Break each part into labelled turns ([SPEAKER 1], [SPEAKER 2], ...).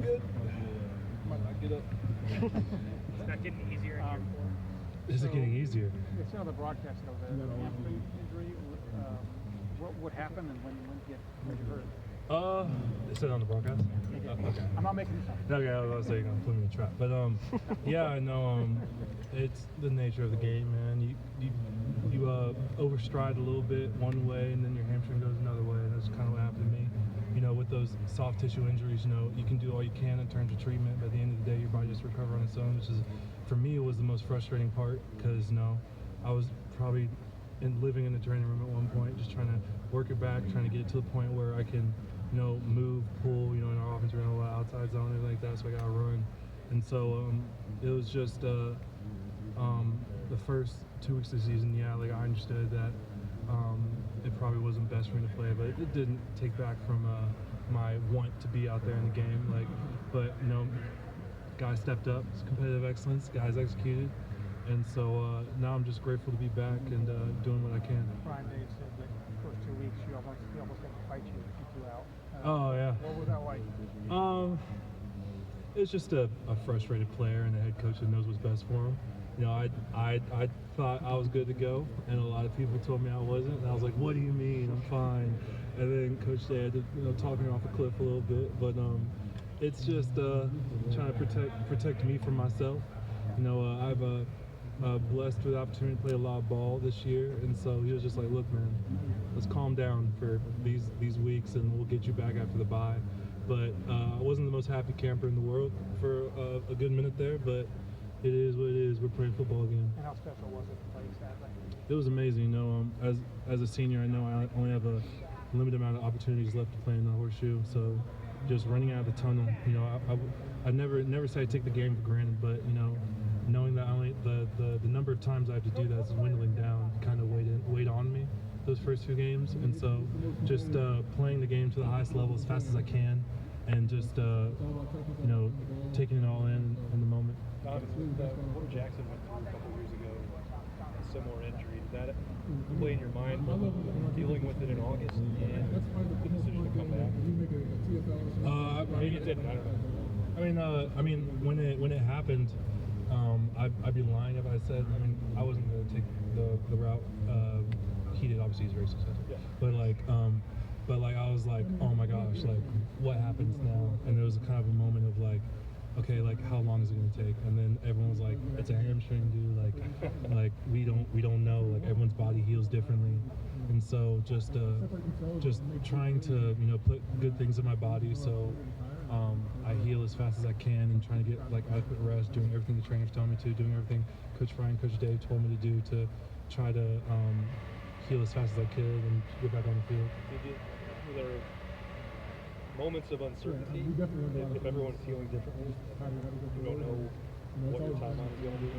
[SPEAKER 1] good. Might not get up.
[SPEAKER 2] It's not getting easier in year 4.
[SPEAKER 3] Is it getting easier?
[SPEAKER 4] It's on the broadcast of the hamstring injury. What happened and when did you hurt?
[SPEAKER 3] They said on the broadcast. Okay.
[SPEAKER 4] I'm not making this up.
[SPEAKER 3] Okay, I was about to say you're gonna put me in a trap, but yeah, I know. It's the nature of the game, man. You overstride a little bit one way, and then your hamstring goes another way, and that's kind of what happened to me. You know, with those soft tissue injuries, you know, you can do all you can in terms of treatment, but at the end of the day, your body just recover on its own, which is, for me, it was the most frustrating part because, you know, I was probably living in the training room at one point, just trying to work it back, trying to get it to the point where I can, you know, move, pull, you know, in our offense, we're in a lot of outside zone and everything like that, so I got to run. And so it was just the first 2 weeks of the season, yeah, like I understood that it probably wasn't best for me to play, but it didn't take back from my want to be out there in the game. Like, but you know, guys stepped up, it's competitive excellence, guys executed, and so now I'm just grateful to be back and doing what I can.
[SPEAKER 4] Brian Dave said that the first 2 weeks he almost got to fight you to keep you out.
[SPEAKER 3] Oh yeah.
[SPEAKER 4] What was that like?
[SPEAKER 3] It's just a frustrated player and a head coach that knows what's best for him. You know, I thought I was good to go, and a lot of people told me I wasn't, and I was like, "What do you mean? I'm fine." And then Coach Day had to, you know, talk me off a cliff a little bit, but it's just trying to protect me from myself. You know, I've blessed with the opportunity to play a lot of ball this year, and so he was just like, "Look, man, let's calm down for these weeks, and we'll get you back after the bye." But I wasn't the most happy camper in the world for a good minute there, but it is what it is. We're playing football again.
[SPEAKER 4] And how special was it to play Saturday?
[SPEAKER 3] It was amazing. You know, as a senior, I know I only have a limited amount of opportunities left to play in the horseshoe. So just running out of the tunnel, you know, I never say I take the game for granted, but you know, knowing that only the number of times I have to do that is dwindling down, kind of weighed on me those first 2 games. And so just playing the game to the highest level as fast as I can, and just you know, taking it all in the moment.
[SPEAKER 1] What Jackson went through a couple of years ago, a similar injury, did that play in your mind, dealing with it in August and the decision to come back? Maybe it didn't, I don't know.
[SPEAKER 3] I mean, when it happened, I'd be lying if I said, I mean, I wasn't going to take the route. He did, obviously he's very successful.
[SPEAKER 1] Yeah.
[SPEAKER 3] But like I was like, oh my gosh, like what happens now? And there was kind of a moment of like, okay, like how long is it gonna take? And then everyone was like, it's a hamstring, dude. Like we don't know. Like everyone's body heals differently, and so just trying to, you know, put good things in my body so I heal as fast as I can, and trying to get like adequate rest, doing everything the trainers told me to, doing everything Coach Fry and Coach Dave told me to do to try to heal as fast as I could and get back on the field.
[SPEAKER 1] Were there moments of uncertainty if everyone's healing differently? You don't know what your timeline is going to be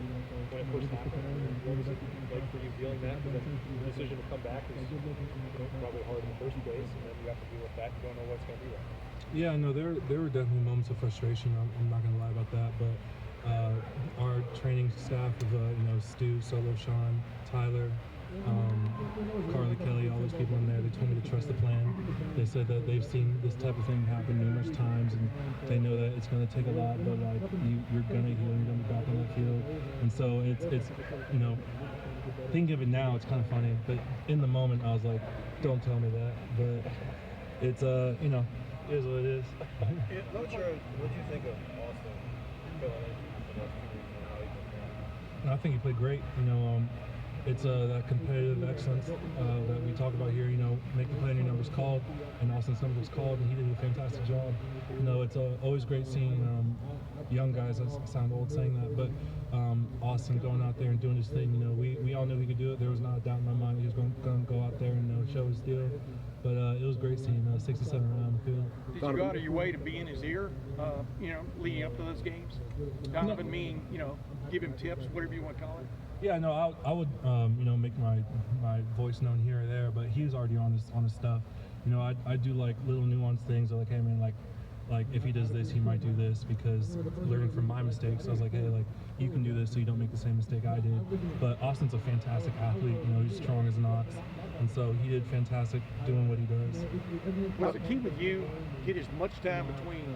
[SPEAKER 1] when it first happened. What was it like for you feeling that? Because the decision to come back is, you know, probably hard in the first place, and then you have to deal with that. You don't know what's going to be like.
[SPEAKER 3] Yeah, no, there were definitely moments of frustration. I'm not going to lie about that, but our training staff of you know, Stu, Solo, Sean, Tyler, Carly, Kelly, all those people in there, they told me to trust the plan. They said that they've seen this type of thing happen numerous times, and they know that it's going to take a lot, but like you're going to heal, you're going to be back on the field. And so it's you know, thinking of it now, it's kind of funny, but in the moment I was like, don't tell me that. But it's you know, it is what it is.
[SPEAKER 1] What do you think of Austin filling in the last 2 weeks and how he performed?
[SPEAKER 3] I think he played great. You know, it's that competitive excellence that we talk about here. You know, make the play and your numbers called, and Austin's number was called, and he did a fantastic job. You know, it's always great seeing young guys. I sound old saying that, but Austin going out there and doing his thing. You know, we all knew he could do it. There was not a doubt in my mind he was going to go out there and show his deal. But it was great seeing 67 around the field.
[SPEAKER 5] Did you go out of your way to be in his ear, you know, leading up to those games? Donovan, you know, give him tips, whatever you want to call it.
[SPEAKER 3] Yeah, no, I would, you know, make my voice known here or there, but he was already on his stuff. You know, I do like little nuanced things. Like, hey man, like if he does this, he might do this, because learning from my mistakes, I was like, hey, like you can do this so you don't make the same mistake I did. But Austin's a fantastic athlete. You know, he's strong as an ox, and so he did fantastic doing what he does.
[SPEAKER 5] Was the key with you, get as much time between,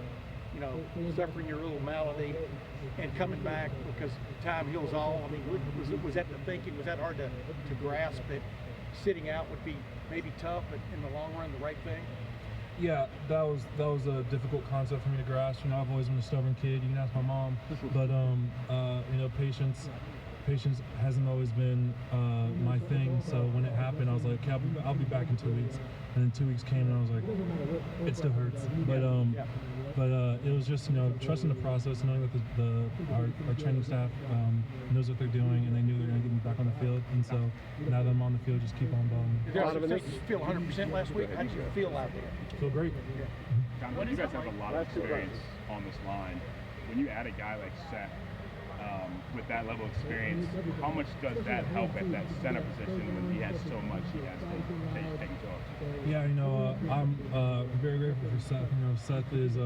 [SPEAKER 5] you know, suffering your little malady and coming back because time heals all. I mean, was that the thinking? Was that hard to grasp that sitting out would be maybe tough, but in the long run, the right thing?
[SPEAKER 3] Yeah, that was a difficult concept for me to grasp. You know, I've always been a stubborn kid. You can ask my mom, but you know, patience hasn't always been my thing. So when it happened, I was like, okay, I'll be back in 2 weeks. And then 2 weeks came, and I was like, it still hurts. But it was just, you know, trusting the process, knowing that our training staff knows what they're doing, and they knew they were going to get me back on the field. And so now that I'm on the field, just keep on balling.
[SPEAKER 5] Did you feel 100% last week? How did you feel out there?
[SPEAKER 3] Feel great.
[SPEAKER 6] Donovan, you guys have a lot of experience on this line. When you add a guy like Seth with that level of experience, how much does that help at that center position when he has so much he has to take charge?
[SPEAKER 3] Yeah, you know, I'm very grateful for Seth. You know, Seth is,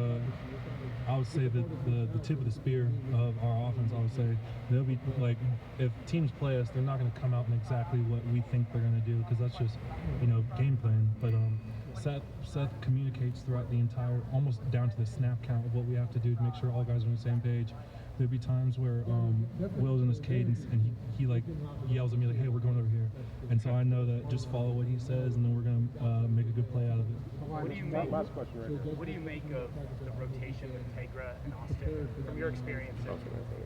[SPEAKER 3] I would say, the tip of the spear of our offense. I would say they'll be like, if teams play us, they're not going to come out in exactly what we think they're going to do, because that's just, you know, game plan. But Seth communicates throughout the entire, almost down to the snap count of what we have to do to make sure all guys are on the same page. There'd be times where Will's in his cadence and he like yells at me like, hey, we're going over here. And so I know that just follow what he says, and then we're going to make a good play out of it.
[SPEAKER 2] What do you make, last question right here. What do you make of the rotation with Tegra and Austin? From your experience as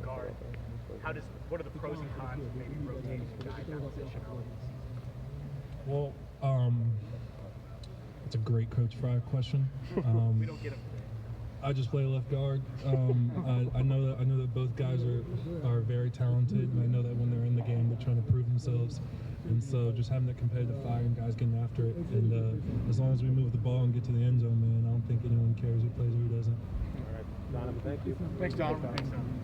[SPEAKER 2] guard, what are the pros and cons of maybe rotating a guy in that position?
[SPEAKER 3] Well, it's a great Coach Fry question.
[SPEAKER 2] We don't get him.
[SPEAKER 3] I just play left guard. I know that both guys are very talented, and I know that when they're in the game, they're trying to prove themselves. And so just having that competitive fire and guys getting after it, and as long as we move the ball and get to the end zone, man, I don't think anyone cares who plays or who doesn't.
[SPEAKER 1] All right, Donovan, thank you.
[SPEAKER 5] Thanks, Donovan.
[SPEAKER 2] Thanks, Donovan.